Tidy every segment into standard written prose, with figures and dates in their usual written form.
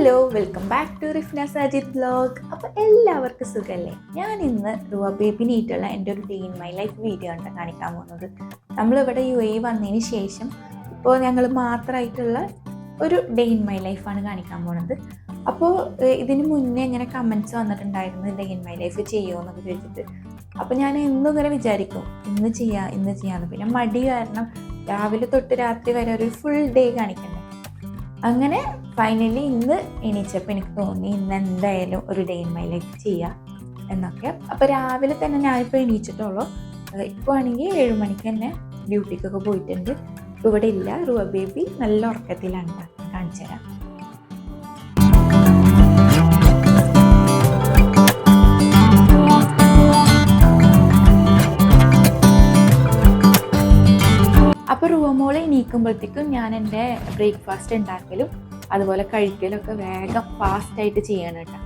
Hello, welcome back to Rifna Sajid vlog. അപ്പോൾ എല്ലാവർക്കും സുഖമല്ലേ? ഞാൻ ഇന്ന് റുവ ബേബിനായിട്ടുള്ള എൻ്റെ ഒരു day in my life video ആണ് കാണിക്കാൻ പോകുന്നത്. നമ്മളിവിടെ UAE വന്നതിന് ശേഷം ഇപ്പോൾ ഞങ്ങൾ മാത്രമായിട്ടുള്ള ഒരു ഡേ ഇൻ മൈ ലൈഫാണ് കാണിക്കാൻ പോകുന്നത്. അപ്പോൾ ഇതിന് മുന്നേ ഇങ്ങനെ കമൻറ്റ്സ് വന്നിട്ടുണ്ടായിരുന്നു, ഡേ ഇൻ മൈ ലൈഫ് ചെയ്യുമോ എന്നൊക്കെ ചോദിച്ചിട്ട്. അപ്പോൾ ഞാൻ എന്നും ഇങ്ങനെ വിചാരിക്കും ഇന്ന് ചെയ്യാമെന്ന്. പിന്നെ മടി കാരണം രാവിലെ തൊട്ട് രാത്രി വരെ ഒരു ഫുൾ ഡേ കാണിക്കണ്ടേ. അങ്ങനെ ഫൈനലി ഇന്ന് എണീച്ചപ്പോൾ എനിക്ക് തോന്നി ഇന്ന് എന്തായാലും ഒരു ഡേ ഇൻ മൈ ലൈഫ് ചെയ്യാം എന്നൊക്കെ. അപ്പോൾ രാവിലെ തന്നെ ഞാനിപ്പോൾ എണീച്ചിട്ടുള്ളൂ. ഇപ്പോൾ ആണെങ്കിൽ 7 മണിക്ക് തന്നെ ഡ്യൂട്ടിക്കൊക്കെ പോയിട്ടുണ്ട്. ഇപ്പോൾ ഇവിടെ ഇല്ല, റുവ ബേബി നല്ല ഉറക്കത്തിലാണ്. കാണിച്ചു തരാം. അപ്പോൾ റുവമോളെ എണീക്കുമ്പോഴത്തേക്കും ഞാൻ എൻ്റെ ബ്രേക്ക്ഫാസ്റ്റ് ഉണ്ടാക്കലും അതുപോലെ കഴിക്കലൊക്കെ വേഗം ഫാസ്റ്റായിട്ട് ചെയ്യണം കേട്ടോ.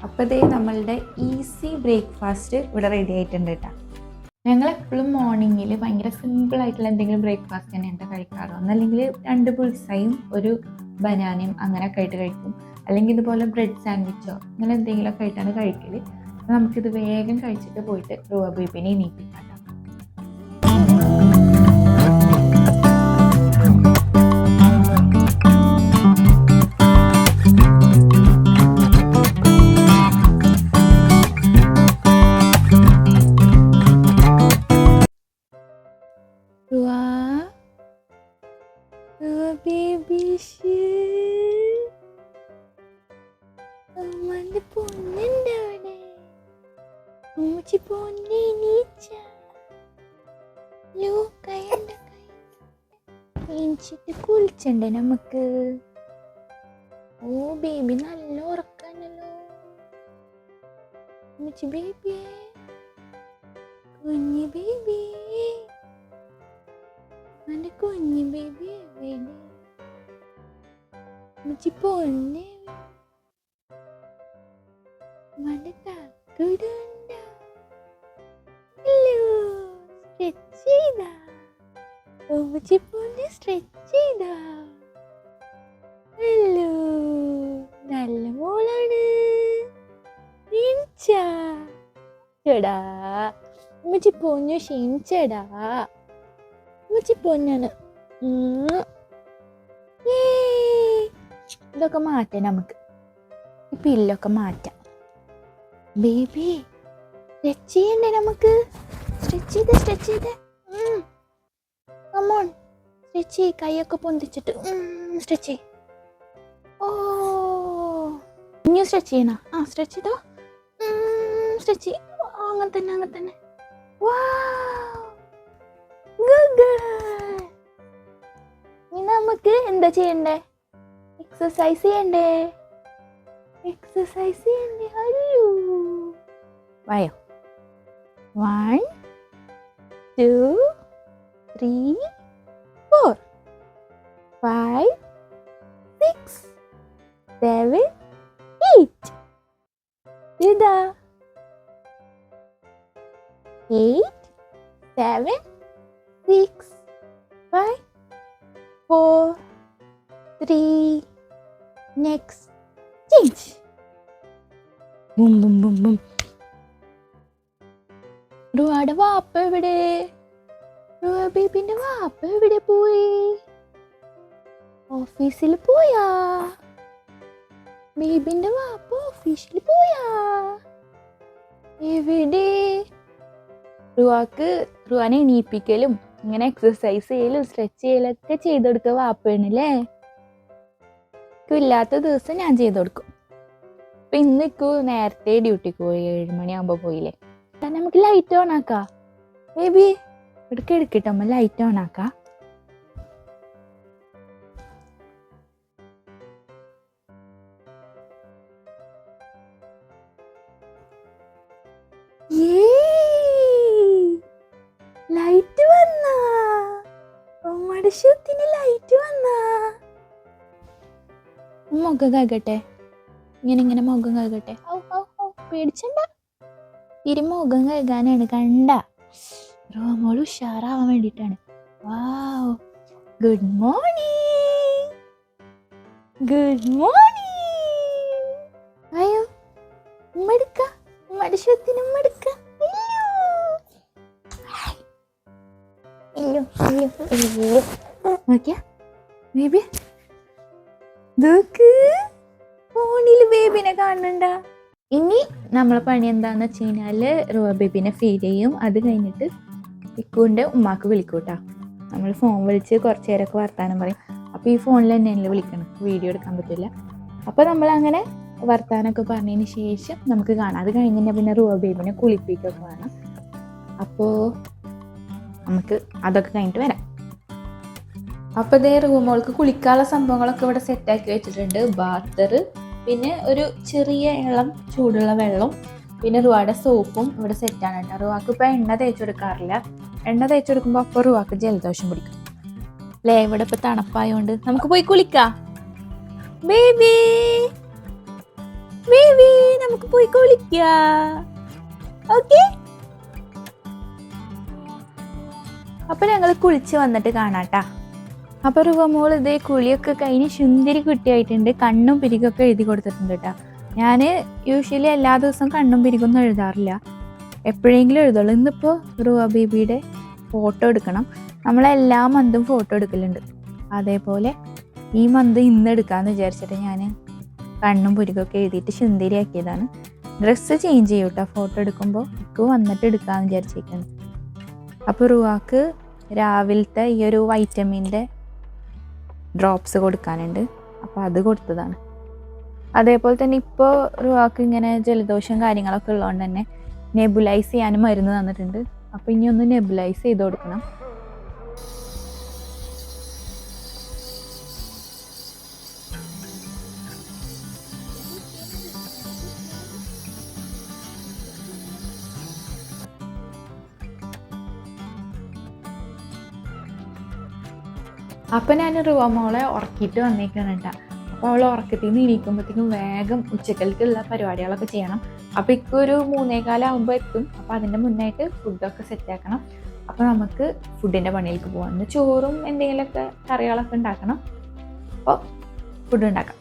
അപ്പോൾ നമ്മളുടെ ഈസി ബ്രേക്ക്ഫാസ്റ്റ് ഇവിടെ റെഡി ആയിട്ടുണ്ട് കേട്ടോ. ഞങ്ങളെപ്പോഴും മോർണിംഗിൽ ഭയങ്കര സിമ്പിളായിട്ടുള്ള എന്തെങ്കിലും ബ്രേക്ക്ഫാസ്റ്റ് തന്നെയാണ് കഴിക്കാറ്. ഒന്നല്ലെങ്കിൽ 2 പുൾസയും ഒരു ബനാനയും അങ്ങനെയൊക്കെ ആയിട്ട് കഴിക്കും. അല്ലെങ്കിൽ ഇതുപോലെ ബ്രെഡ് സാൻഡ്വിച്ചോ അങ്ങനെ എന്തെങ്കിലുമൊക്കെ ആയിട്ടാണ് കഴിക്കൽ. നമുക്കിത് വേഗം കഴിച്ചിട്ട് പോയിട്ട് റുവ ബേബിനെ എണീപ്പിക്കാം. അമ്മന്റെ പൊന്നുണ്ട് അവിടെ. ഉമ്മച്ചി പൊന്നെ എണീച്ചിട്ട് കുളിച്ചണ്ടേ നമുക്ക്. ഓ ബേബി നല്ല ഉറക്കാണല്ലോ. ഉമ്മച്ചി ബേബിയെ, കുഞ്ഞു ബേബിയെ, എന്റെ കുഞ്ഞു ബേബിയെ വേണേ. ഉമ്മച്ചി പൊന്നെ നല്ല മോളാണ്. ചേടാ ഉമ്മച്ചി പൊന്നു ക്ഷീണിച്ചേടാ. ഉമ്മച്ചി പൊന്നാണ്. ഇതൊക്കെ മാറ്റാം നമുക്ക്. ഈ പില്ലൊക്കെ മാറ്റാം. ബേബി സ്ട്രെച്ച് ചെയ്യണ്ടേ നമുക്ക്? സ്ട്രെച്ച് ചെയ്ത് കമോൺ സ്ട്രെച്ച് ചെയ്യ്. കൈയൊക്കെ പൊന്തിച്ചിട്ട് സ്ട്രെച്ച് ചെയ്യ്. ഓ ഇനിയും സ്ട്രെച്ച് ചെയ്യണോ? സ്ട്രെച്ച് ചെയ്തോ. സ്ട്രെച്ച് ചെയ്യ്. അങ്ങനെ തന്നെ. ഇനി നമുക്ക് എന്താ ചെയ്യണ്ടേ? എക്സസൈസ് ചെയ്യണ്ടേ? അയ്യോ വായോ. 1 2 3 4 5 6 7 8. ഇതാ 8 7 6 5 4 3. Next change. ബും. റുവയുടെ വാപ്പ എവിടെ? റുവ ബേബിന്റെ വാപ്പ എവിടെ പോയി? ഓഫീസിൽ പോയാ? ബേബിന്റെ വാപ്പ ഓഫീസിൽ പോയാ? എവിടെ? റുവാനെ എണീപ്പിക്കലും ഇങ്ങനെ എക്സസൈസ് ചെയ്യലും സ്ട്രെച്ച് ചെയ്യലൊക്കെ ചെയ്തെടുക്കുക വാപ്പയാണല്ലേ. ഇല്ലാത്ത ദിവസം ഞാൻ ചെയ്ത് കൊടുക്കും. അപ്പൊ ഇന്നിക്കു നേരത്തെ ഡ്യൂട്ടിക്ക് പോയി, 7 മണിയാകുമ്പോ പോയില്ലേ. നമുക്ക് ലൈറ്റ് ഓൺ ആക്കാം ബേബി. എടുക്കട്ടമ്മ ലൈറ്റ് ഓൺ ആക്കാം. ലൈറ്റ് വന്നാ? അമ്മയുടെ ഷൂത്തിന് ലൈറ്റ് വന്നാ? മുഖം കഴുകട്ടെ, ഇങ്ങനെ മുഖം കഴുകട്ടെ. പേടിച്ചണ്ട, മുഖം കഴുകാനാണ്. കണ്ട റോമോള് ഉഷാറാവാൻ വേണ്ടിട്ടാണ്. വാവ്, ഗുഡ് മോർണിംഗ്, ഗുഡ് മോർണിംഗ്. അയ്യോ ഉമ്മടുക്ക, ഉമ്മയുടെ ഷൂത്തിന് ഉമ്മടുക്ക. ബേബി ഫോണില് ബേബിനെ കാണണ്ട. ഇനി നമ്മളെ പണി എന്താന്ന് വെച്ച് കഴിഞ്ഞാല് റുവ ബേബിനെ ഫീഡ് ചെയ്യും. അത് കഴിഞ്ഞിട്ട് ഇക്കുവിന്റെ ഉമ്മാക്ക് വിളിക്കൂട്ടാ. നമ്മൾ ഫോൺ വിളിച്ച് കുറച്ചു നേരമൊക്കെ വർത്താനം പറയും. അപ്പൊ ഈ ഫോണിൽ തന്നെയല്ലേ വിളിക്കണം, വീഡിയോ എടുക്കാൻ പറ്റില്ല. അപ്പൊ നമ്മൾ അങ്ങനെ വർത്താനൊക്കെ പറഞ്ഞതിന് ശേഷം നമുക്ക് കാണാം. അത് കഴിഞ്ഞാൽ പിന്നെ റുവ ബേബിനെ കുളിപ്പിക്കൊക്കെ വേണം. അപ്പോ നമുക്ക് അതൊക്കെ കഴിഞ്ഞിട്ട് വരാം. അപ്പോൾ ഇതേ റൂമോൾക്ക് കുളിക്കാനുള്ള സംഭവങ്ങളൊക്കെ ഇവിടെ സെറ്റാക്കി വെച്ചിട്ടുണ്ട്. ബാത്തർ, പിന്നെ ഒരു ചെറിയ ഇളം ചൂടുള്ള വെള്ളം, പിന്നെ റുവായുടെ സോപ്പും ഇവിടെ സെറ്റാണ് കേട്ടോ. റുവാക്ക് ഇപ്പോൾ എണ്ണ തേച്ചെടുക്കാറില്ല. എണ്ണ തേച്ചെടുക്കുമ്പോൾ അപ്പോൾ റുവാക്ക് ജലദോഷം പിടിക്കും അല്ലേ. ഇവിടെ ഇപ്പോൾ തണുപ്പായോണ്ട് നമുക്ക് പോയി കുളിക്കാം. ബേബി ബേബി നമുക്ക് പോയി കുളിക്കാം. ഓക്കെ, അപ്പൊ ഞങ്ങൾ കുളിച്ച് വന്നിട്ട് കാണാട്ടാ. അപ്പൊ റുവമോൾ ഇതേ കുളിയൊക്കെ കഴിഞ്ഞ് സുന്ദരി കുട്ടിയായിട്ടുണ്ട്. കണ്ണും പിരികൊക്കെ എഴുതി കൊടുത്തിട്ടുണ്ട് കേട്ടോ. ഞാൻ യൂഷ്വലി എല്ലാ ദിവസവും കണ്ണും പിരികൊന്നും എഴുതാറില്ല, എപ്പോഴെങ്കിലും എഴുതുള്ളൂ. ഇന്നിപ്പോൾ റുവ ബേബിയുടെ ഫോട്ടോ എടുക്കണം. നമ്മളെല്ലാ മന്തും ഫോട്ടോ എടുക്കലുണ്ട്. അതേപോലെ ഈ മന്ത് ഇന്ന് എടുക്കാമെന്ന് വിചാരിച്ചിട്ട് ഞാൻ കണ്ണും പിരികൊക്കെ എഴുതിയിട്ട് സുന്ദരിയാക്കിയതാണ്. ഡ്രസ്സ് ചേഞ്ച് ചെയ്യും കേട്ടോ ഫോട്ടോ എടുക്കുമ്പോൾ. എനിക്ക് വന്നിട്ട് എടുക്കാമെന്ന് വിചാരിച്ചേക്കാണ്. അപ്പോൾ റുവാക്ക് രാവിലത്തെ ഈ ഒരു വൈറ്റമിൻ്റെ ഡ്രോപ്സ് കൊടുക്കാനുണ്ട്. അപ്പോൾ അത് കൊടുത്തതാണ്. അതേപോലെ തന്നെ ഇപ്പോൾ റുവാക്ക് ഇങ്ങനെ ജലദോഷം കാര്യങ്ങളൊക്കെ ഉള്ളതുകൊണ്ട് തന്നെ നെബുലൈസ് ചെയ്യാനും മരുന്ന് തന്നിട്ടുണ്ട്. അപ്പോൾ ഇനി ഒന്ന് നെബുലൈസ് ചെയ്ത് കൊടുക്കണം. അപ്പം ഞാൻ റുവമോളെ ഉറക്കിയിട്ട് വന്നേക്കാണ് കേട്ടോ. അപ്പോൾ അവൾ ഉറക്കത്തിൽ നിന്ന് ഇരിക്കുമ്പോഴത്തേക്കും വേഗം ഉച്ചക്കൽക്കുള്ള പരിപാടികളൊക്കെ ചെയ്യണം. അപ്പോൾ ഇപ്പോൾ ഒരു 3:15 ആകുമ്പോൾ എത്തും. അപ്പോൾ അതിൻ്റെ മുന്നായിട്ട് ഫുഡൊക്കെ സെറ്റാക്കണം. അപ്പോൾ നമുക്ക് ഫുഡിൻ്റെ പണിയിലേക്ക് പോകാം. ഇന്ന് ചോറും എന്തെങ്കിലുമൊക്കെ കറികളൊക്കെ ഉണ്ടാക്കണം. അപ്പോൾ ഫുഡ് ഉണ്ടാക്കാം.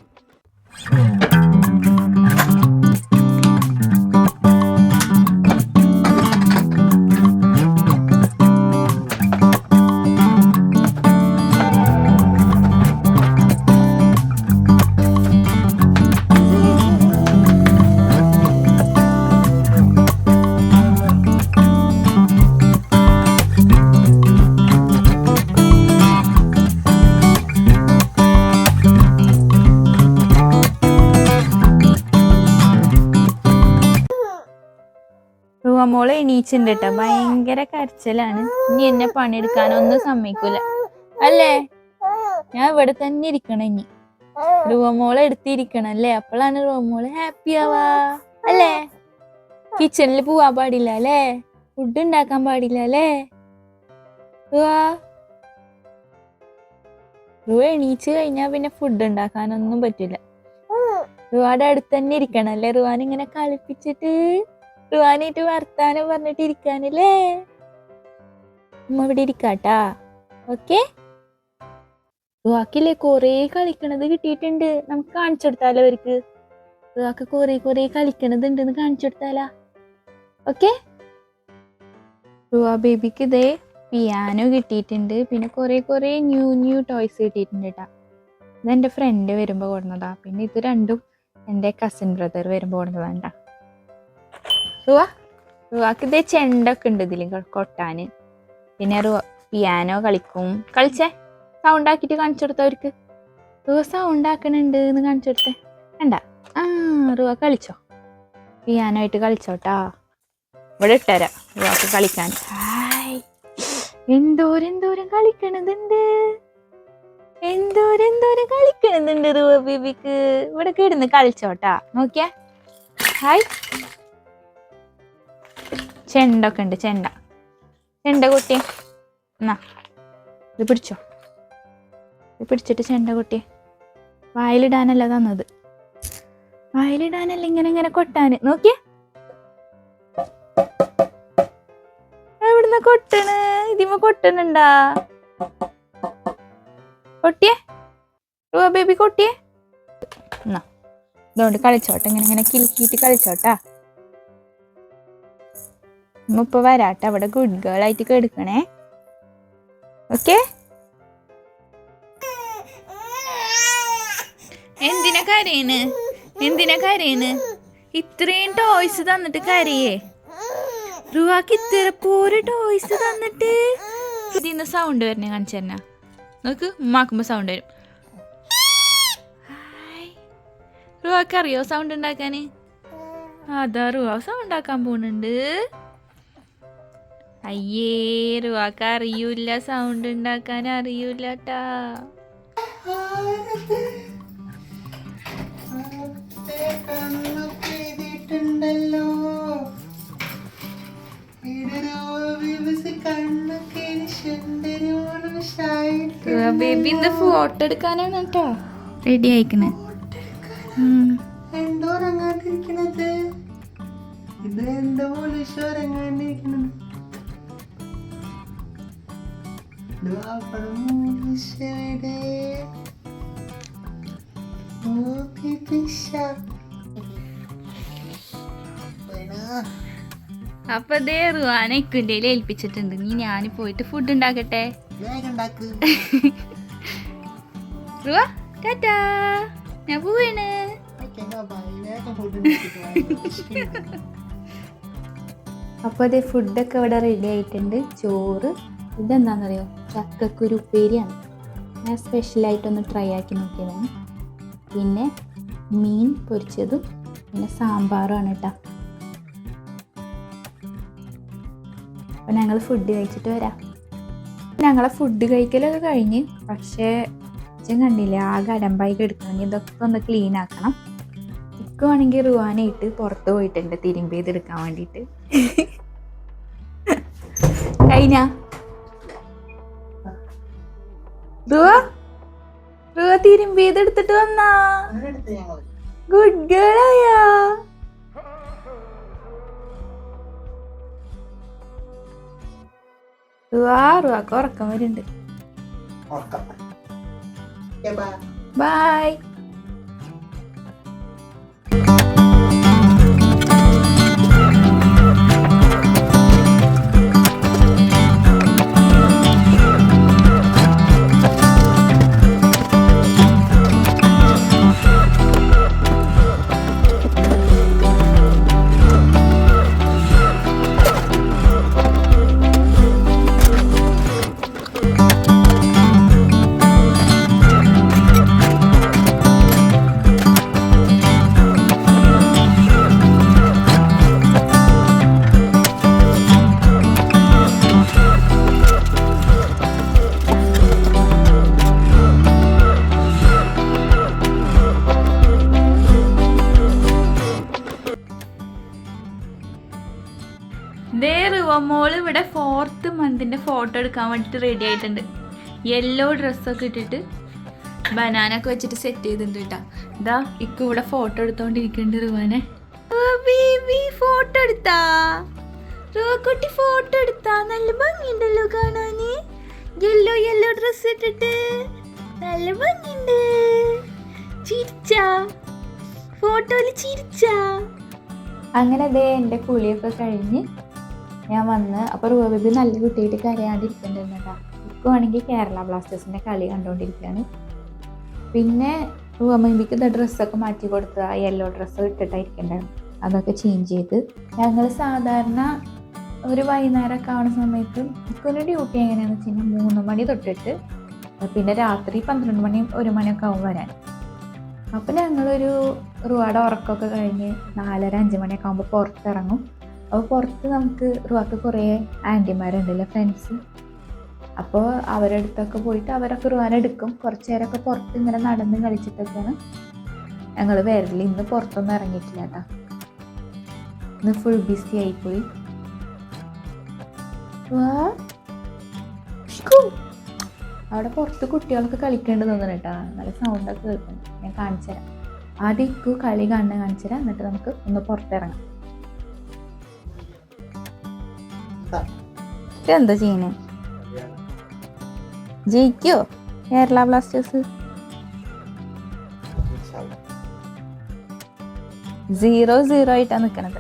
മോളെ എണീച്ചുണ്ട് കേട്ടോ. ഭയങ്കര കരച്ചിലാണ്. ഇനി എന്നെ പണിയെടുക്കാനൊന്നും സമ്മതിക്കൂല അല്ലേ. ഞാൻ ഇവിടെ തന്നെ ഇരിക്കണം. ഇനി റുവമോളെ എടുത്തിരിക്കണം അല്ലേ. അപ്പോഴാണ് റുവമോള് ഹാപ്പി ആവാ അല്ലേ. കിച്ചണിൽ പോവാൻ പാടില്ല അല്ലേ, ഫുഡ് ഉണ്ടാക്കാൻ പാടില്ല അല്ലേ. റുവ എണീച്ച് കഴിഞ്ഞാൽ പിന്നെ ഫുഡ് ഉണ്ടാക്കാനൊന്നും പറ്റില്ല. റുവാടെ അടുത്ത് തന്നെ ഇരിക്കണം അല്ലേ. റുവാൻ ഇങ്ങനെ കളിപ്പിച്ചിട്ട് റുവാനായിട്ട് വർത്താനം പറഞ്ഞിട്ട് ഇരിക്കാനല്ലേ. ഉമ്മ ഇവിടെ ഇരിക്കാട്ടാ. ഓക്കെ, റുവാക്കില്ലേ കൊറേ കളിക്കണത് കിട്ടിയിട്ടുണ്ട്. നമുക്ക് കാണിച്ചു കൊടുത്താലോ അവർക്ക്. റുവാക്ക് കൊറേ കളിക്കണത് ഉണ്ടെന്ന് കാണിച്ചു കൊടുത്താലാ. ഓക്കെ, റുവാ ബേബിക്ക് ഇതേ പിയാനോ കിട്ടിയിട്ടുണ്ട്. പിന്നെ കൊറേ ന്യൂ ടോയ്സ് കിട്ടിയിട്ടുണ്ട് കേട്ടാ. ഇതെൻ്റെ ഫ്രണ്ട് വരുമ്പോൾ കൊടുന്നതാ. പിന്നെ ഇത് രണ്ടും എൻ്റെ കസിൻ ബ്രദർ വരുമ്പോൾ കൊടുന്നതാണ്ടാ. റുവാക്ക് ഇതേ ചെണ്ടൊക്കെ ഉണ്ട് ഇതിൽ കൊട്ടാൻ. പിന്നെ പിയാനോ കളിക്കും. കളിച്ചേ, സൗണ്ട് ആക്കിയിട്ട് കാണിച്ചു കൊടുത്തവർക്ക്. സൗണ്ട് ആക്കണുണ്ട് എന്ന് കാണിച്ചു കൊടുത്തേ. വേണ്ട, റുവ കളിച്ചോ, പിയാനോ ആയിട്ട് കളിച്ചോട്ടാ. ഇവിടെ ഇട്ടുതരാം റുവാക്ക് കളിക്കാൻ. ഹായ്, എന്തോരം കളിക്കണതുണ്ട്, എന്തോരം കളിക്കണതുണ്ട് റുവ ബേബിക്ക്. ഇവിടെ കിടന്ന് കളിച്ചോട്ടാ. നോക്കിയാ, ഹായ്. ചെണ്ടൊക്കെ ഉണ്ട്, ചെണ്ട കുട്ടിയെ എന്നാ ഇത് പിടിച്ചോ. ഇത് പിടിച്ചിട്ട് ചെണ്ട കുട്ടിയെ വായിലിടാനല്ല തന്നത്, വായിലിടാനല്ല ഇങ്ങനെ കൊട്ടാന്. നോക്കിയേ, എവിടുന്ന കൊട്ടണ്? ഇതിമ കൊട്ടണുണ്ടാ? കൊട്ടിയേ റുവ ബേബി, കൊട്ടിയേ എന്നാ. ഇതുകൊണ്ട് കളിച്ചോട്ടെ, ഇങ്ങനെ കിലുക്കിയിട്ട് കളിച്ചോട്ടാ. ഇപ്പൊ വരാട്ടെ, അവിടെ ഗുഡ് ഗേൾ ആയിട്ട് കെടുക്കണേ. ഓക്കെ, എന്തിനാ കരയുന്നു? ഇത്രയും ടോയ്സ് തന്നിട്ട് കരയേ? റുവാക്ക് ഇത്ര പോരെ ടോയ്സ് തന്നിട്ട്. ഇതിന്ന് സൗണ്ട് വരണേ കാണിച്ചു തരണ. നോക്ക്, ഉമ്മാക്കുമ്പോ സൗണ്ട് വരും. റുവാക്ക് അറിയോ സൗണ്ട് ഉണ്ടാക്കാന്? അതാ റുവ സൗണ്ട് ആക്കാൻ പോണുണ്ട്. അയ്യേ, റുവാക്ക് അറിയൂല, സൗണ്ട് ഉണ്ടാക്കാൻ അറിയൂലട്ടാ. ബേബി ഇന്ന് ഫോട്ടോ എടുക്കാനാണ് കേട്ടോ റെഡി ആയിക്കണേ. എന്തോ ഇറങ്ങാണ്ടിരിക്കണത്, ഇത് എന്തോ ഇറങ്ങാണ്ടിരിക്കണത്. അപ്പൊ ദേ റുവാനെ ഇക്കുൻ്റെ ഏൽപ്പിച്ചിട്ടുണ്ട്. നീ ഞാൻ പോയിട്ട് ഫുഡ് ഉണ്ടാക്കട്ടെ. റുവ ടാറ്റാ, ഞാൻ പോവാണ്. അപ്പോൾ അതേ ഫുഡൊക്കെ ഇവിടെ റെഡി ആയിട്ടുണ്ട്. ചോറ്, ഇതെന്താണെന്നറിയോ, ചക്കക്കുരു ഉപ്പേരിയാണ്. ഞാൻ സ്പെഷ്യലായിട്ടൊന്ന് ട്രൈ ആക്കി നോക്കിയതാണ്. പിന്നെ മീൻ പൊരിച്ചതും പിന്നെ സാമ്പാറുമാണ് കേട്ടോ. അപ്പോൾ ഞങ്ങൾ ഫുഡ് കഴിച്ചിട്ട് വരാം. ഞങ്ങളെ ഫുഡ് കഴിക്കലൊക്കെ കഴിഞ്ഞ്, പക്ഷേ അച്ഛൻ കണ്ടില്ലേ ആകെ അലമ്പായി കിടക്കണം. ഇതൊക്കെ ഒന്ന് ക്ലീൻ ആക്കണം. ഇക്ക് വേണമെങ്കിൽ റുവാനായിട്ട് പുറത്ത് പോയിട്ടുണ്ട് തിരുമ്പി ചെയ്തെടുക്കാൻ വേണ്ടിയിട്ട്. കഴിഞ്ഞ റുവ തിരുമ്പി ചെയ്തെടുത്തിട്ട് വന്നാ? ഗുഡ് ഗേൾ ആയാ? റുവാക്ക് ഉറക്കം വരുന്നുണ്ട്. ബൈ. മോള് ഇവിടെ 4th മന്തിൻ്റെ ഫോട്ടോ എടുക്കാൻ വേണ്ടിയിട്ട് റെഡി ആയിട്ടുണ്ട്. യെല്ലോ ഡ്രസ്സൊക്കെ ഇട്ടിട്ട് ബനാനൊക്കെ വെച്ചിട്ട് സെറ്റ് ചെയ്തിട്ടുണ്ട് കേട്ടോ. ഇതാ ഇക്ക് ഇവിടെ ഫോട്ടോ എടുത്തോണ്ടിരിക്കുന്നുണ്ട് റുവാനെ. ഫോട്ടോ എടുത്താ റുവക്കുട്ടി, ഫോട്ടോ എടുത്താ? നല്ല ഭംഗിയുണ്ടല്ലോ കാണാന്. യെല്ലോ ഡ്രസ്സ് ഇട്ടിട്ട് നല്ല ഭംഗിയുണ്ട്. ചിരിച്ചാ ഫോട്ടോയില്, ചിരിച്ചാ? അങ്ങനെ ദേ എൻ്റെ കുളിയൊക്കെ കഴിഞ്ഞ് ഞാൻ വന്ന്. അപ്പോൾ റുവ ബേബി നല്ല കുട്ടിയായിട്ട് കരയാണ്ടിരിക്കുന്നുണ്ട് കേട്ടോ. ഇപ്പോൾ ആണെങ്കിൽ കേരള ബ്ലാസ്റ്റേഴ്സിൻ്റെ കളി കണ്ടുകൊണ്ടിരിക്കുകയാണ്. പിന്നെ റൂമമ്മിക്ക് ഡ്രസ്സൊക്കെ മാറ്റി കൊടുത്ത് ആ യെല്ലോ ഡ്രസ്സ് ഇട്ടിട്ടായിരിക്കണ്ടായിരുന്നു. അതൊക്കെ ചേഞ്ച് ചെയ്ത് ഞങ്ങൾ സാധാരണ ഒരു വൈകുന്നേരമൊക്കെ ആവുന്ന സമയത്ത് എനിക്കൊരു ഡ്യൂട്ടി എങ്ങനെയാണെന്ന് വെച്ച് കഴിഞ്ഞാൽ 3 മണി തൊട്ടിട്ട് പിന്നെ രാത്രി 12 മണി 1 മണിയൊക്കെ ആവും വരാൻ. അപ്പം ഞങ്ങളൊരു റുവാടെ ഉറക്കമൊക്കെ കഴിഞ്ഞ് 4:30-5 മണിയൊക്കെ ആകുമ്പോൾ പുറത്തിറങ്ങും. അപ്പോൾ പുറത്ത് നമുക്ക് റുവാക്ക് കുറേ ആൻറ്റിമാരുണ്ടല്ലോ, ഫ്രണ്ട്സ്. അപ്പോൾ അവരുടെ അടുത്തൊക്കെ പോയിട്ട് അവരൊക്കെ റുവാനെ എടുക്കും. കുറച്ച് നേരമൊക്കെ പുറത്ത് ഇങ്ങനെ നടന്ന് കളിച്ചിട്ടൊക്കെയാണ് ഞങ്ങൾ വരല്. ഇന്ന് പുറത്തൊന്നും ഇറങ്ങിയിട്ടില്ല കേട്ടോ, ഇന്ന് ഫുൾ ബിസി ആയിപ്പോയി. അവിടെ പുറത്ത് കുട്ടികളൊക്കെ കളിക്കേണ്ടത് തോന്നുന്നു കേട്ടോ, നല്ല സൗണ്ടൊക്കെ കേൾക്കുന്നുണ്ട്. ഞാൻ കാണിച്ചു തരാം. ആദ്യം ഇക്കു കളി കാണുന്ന കാണിച്ചു തരാം, എന്നിട്ട് നമുക്ക് ഒന്ന് പുറത്തിറങ്ങാം. എന്താ ചെയ്യണേ? ജയിക്കോ കേരള ബ്ലാസ്റ്റേഴ്സ്? 0-0 ആയിട്ടാണ് നിൽക്കണത്.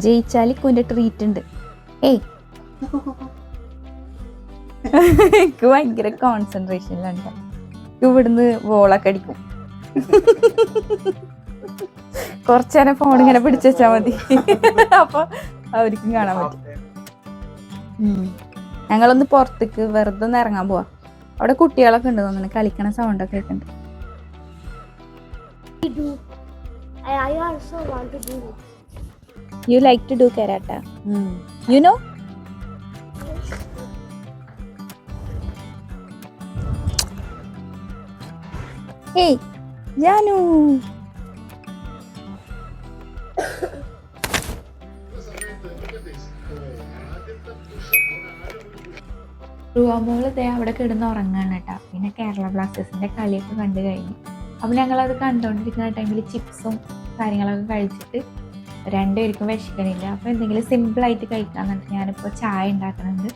ജയിച്ചാൽ ഇക്കുവിൻ്റെ ട്രീറ്റ് ഉണ്ട്. ഏയ് എനിക്ക് ഭയങ്കര കോൺസെൻട്രേഷനിലുണ്ട്. ഇവിടുന്ന് വോളൊക്കെ അടിക്കും. കുറച്ചേരം ഫോൺ ഇങ്ങനെ പിടിച്ചു വെച്ചാൽ മതി, അപ്പൊ അവർക്കും കാണാൻ പറ്റും. ഞങ്ങളൊന്ന് പുറത്തേക്ക് വെറുതെ ഒന്ന് ഇറങ്ങാൻ പോവാ. അവിടെ കുട്ടികളൊക്കെ ഉണ്ട് തോന്നുന്നു, കളിക്കണ സൗണ്ടൊക്കെ കേൾക്കുന്നുണ്ട്. You like to do karate? You know? Hey, Janu. റുവാമോള് ദേ അവിടെ കിടന്ന് ഉറങ്ങാണ് കേട്ടോ. പിന്നെ കേരള ബ്ലാസ്റ്റേഴ്സിന്റെ കളിയൊക്കെ കണ്ടു കഴിഞ്ഞു. അപ്പം ഞങ്ങളത് കണ്ടുകൊണ്ടിരിക്കുന്ന ടൈമിൽ ചിപ്സും കാര്യങ്ങളൊക്കെ കഴിച്ചിട്ട് രണ്ടുപേർക്കും വിശക്കണില്ല. അപ്പോൾ എന്തെങ്കിലും സിമ്പിളായിട്ട് കഴിക്കാമെന്നിട്ട് ഞാനിപ്പോൾ ചായ ഉണ്ടാക്കുന്നുണ്ട്.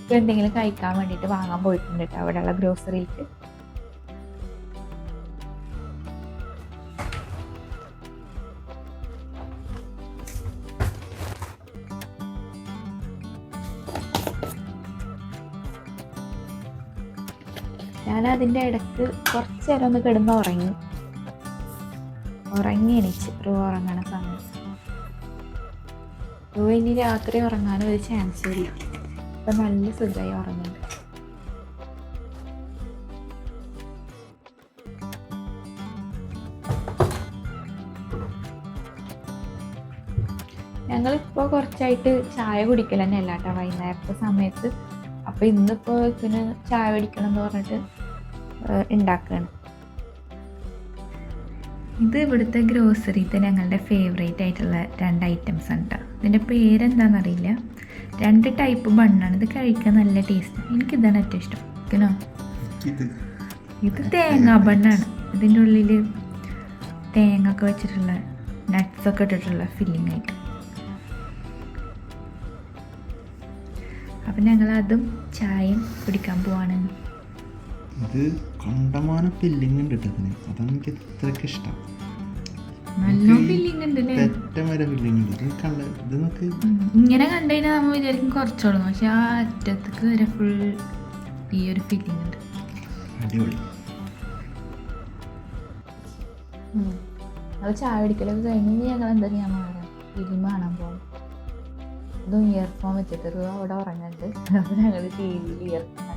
ഇപ്പോൾ എന്തെങ്കിലും കഴിക്കാൻ വേണ്ടിയിട്ട് വാങ്ങാൻ പോയിട്ടുണ്ട് കേട്ടോ അവിടെയുള്ള ഗ്രോസറിയിലേക്ക്. ഞാൻ അതിൻ്റെ ഇടയ്ക്ക് കുറച്ച് നേരം ഒന്ന് കിടന്ന് ഉറങ്ങി എണീച്ച് റൂ ഉറങ്ങണ സമയത്ത്. റൂ ഇനി രാത്രി ഉറങ്ങാനും ഒരു ചാൻസ് ഇല്ല. ഇപ്പം നല്ല സുഖമായി ഉറങ്ങുന്നുണ്ട്. ഞങ്ങളിപ്പോൾ കുറച്ചായിട്ട് ചായ കുടിക്കൽ തന്നെ അല്ല കേട്ടോ വൈകുന്നേരത്തെ സമയത്ത്. അപ്പോൾ ഇന്നിപ്പോൾ ഇതിന് ചായ കുടിക്കണം എന്ന് പറഞ്ഞിട്ട് ഉണ്ടാക്കുകയാണ്. ഇത് ഇവിടുത്തെ ഗ്രോസറിത്തെ ഞങ്ങളുടെ ഫേവറേറ്റ് ആയിട്ടുള്ള 2 ഐറ്റംസ് ഉണ്ട്. ഇതിൻ്റെ പേരെന്താണെന്നറിയില്ല. 2 ടൈപ്പ് ബണ്ണാണ്. ഇത് കഴിക്കാൻ നല്ല ടേസ്റ്റാണ്. എനിക്കിതാണ് ഏറ്റവും ഇഷ്ടം. ഓക്കെനോ? ഇത് തേങ്ങാ ബണ്ണാണ്. ഇതിൻ്റെ ഉള്ളിൽ തേങ്ങ ഒക്കെ വെച്ചിട്ടുള്ള നട്ട്സൊക്കെ ഇട്ടിട്ടുള്ള ഫില്ലിംഗ് ആയിട്ട്. അപ്പം ഞങ്ങളതും ചായയും കുടിക്കാൻ പോവാണ്. ഇത് കണ്ടമാനം ഫില്ലിംഗ് ഉണ്ട് കേട്ടതിന്, അതാണ് എനിക്ക് ഇത്രയ്ക്ക് ഇഷ്ടം. നല്ല ഫില്ലിംഗ് ഉണ്ടല്ലേ, വരെ ഫില്ലിംഗ് ഉണ്ട്. ഇത് നോക്ക്, ഇങ്ങനെ കണ്ടു കഴിഞ്ഞാൽ നമ്മൾ വിചാരിക്കും കുറച്ചോളൂ, പക്ഷെ ആ അറ്റത്തേക്ക് വരെ ഫുൾ ഈ ഒരു ഫില്ലിംഗ് ഉണ്ട്. അടിപൊളി. അത് ചായ കുടിക്കലൊക്കെ കഴിഞ്ഞ് ഞങ്ങൾ എന്താ ചെയ്യാൻ പറയാം, ഫിലിം കാണാൻ പോകും. ഇതും ഇയർഫോൺ വെച്ചിട്ട് അവിടെ ഉറങ്ങുന്നുണ്ട്. അപ്പോൾ ഞങ്ങൾ ടി വിയിൽ ഇയർഫോൺ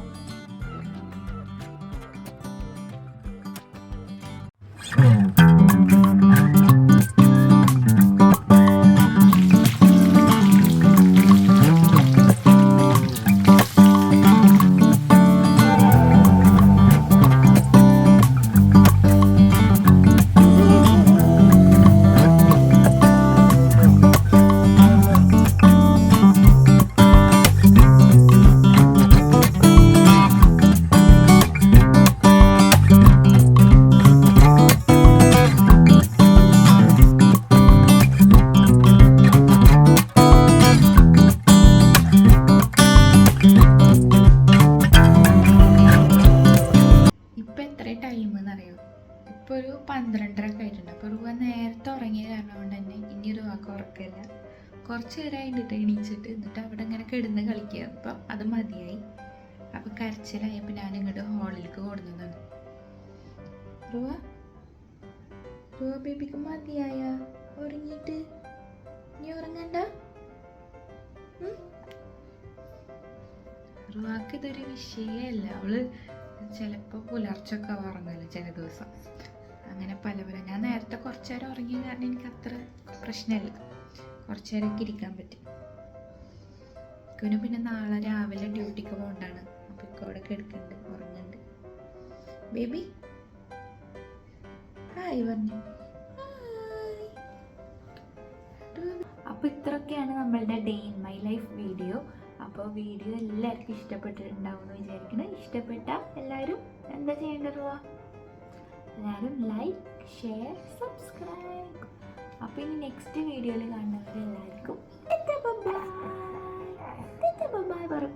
ഇപ്പോൾ ഒരു 12:30 ആയിട്ടുണ്ട്. അപ്പോൾ റുവ നേരത്തെ ഉറങ്ങിയ കാരണം കൊണ്ട് തന്നെ ഇനി റുവാക്ക് ഉറക്കമില്ല. കുറച്ച് നേരം കഴിഞ്ഞിട്ട് എണീച്ചിട്ട് എന്നിട്ട് അവിടെ ഇങ്ങനെ കിടന്ന് കളിക്കുക. അപ്പം അത് മതിയായി. അപ്പോൾ കരച്ചിലായപ്പോൾ ഞാൻ ഇങ്ങോട്ട് ഹാളിലേക്ക് കൊടുന്നതാണ്. റുവ റുവ ബേബിക്ക് മതിയായ ഉറങ്ങിയിട്ട്? നീ ഉറങ്ങണ്ട? റുവാക്ക് ഇതൊരു വിഷയമല്ല. അവള് ചിലപ്പോൾ പുലർച്ചൊക്കെ ഉറങ്ങല് ചില ദിവസം. അങ്ങനെ പല ഞാൻ നേരത്തെ കുറച്ചു നേരം ഉറങ്ങിയ കാരണം എനിക്ക് അത്ര പ്രശ്നമില്ല, കുറച്ചു നേരമൊക്കെ ഇരിക്കാൻ പറ്റും. പിന്നെ നാളെ രാവിലെ ഡ്യൂട്ടിക്ക് പോകണ്ടാണ്. അപ്പം ഇക്ക അവിടെ കിടക്കുന്നുണ്ട്, ഉറങ്ങുന്നുണ്ട്. ബേബി ഹായ് പറഞ്ഞു. അപ്പോൾ ഇത്രയൊക്കെയാണ് നമ്മളുടെ day in my life video. അപ്പോൾ വീഡിയോ എല്ലാവർക്കും ഇഷ്ടപ്പെട്ടിട്ടുണ്ടാവുമെന്ന് വിചാരിക്കണം. ഇഷ്ടപ്പെട്ടാൽ എല്ലാവരും എന്താ ചെയ്യേണ്ടത്? എല്ലാവരും ലൈക്ക്, ഷെയർ, സബ്സ്ക്രൈബ്. അപ്പോൾ ഇനി നെക്സ്റ്റ് വീഡിയോയിൽ കാണുന്നവരെല്ലാവർക്കും ബൈ ബൈ പറയും.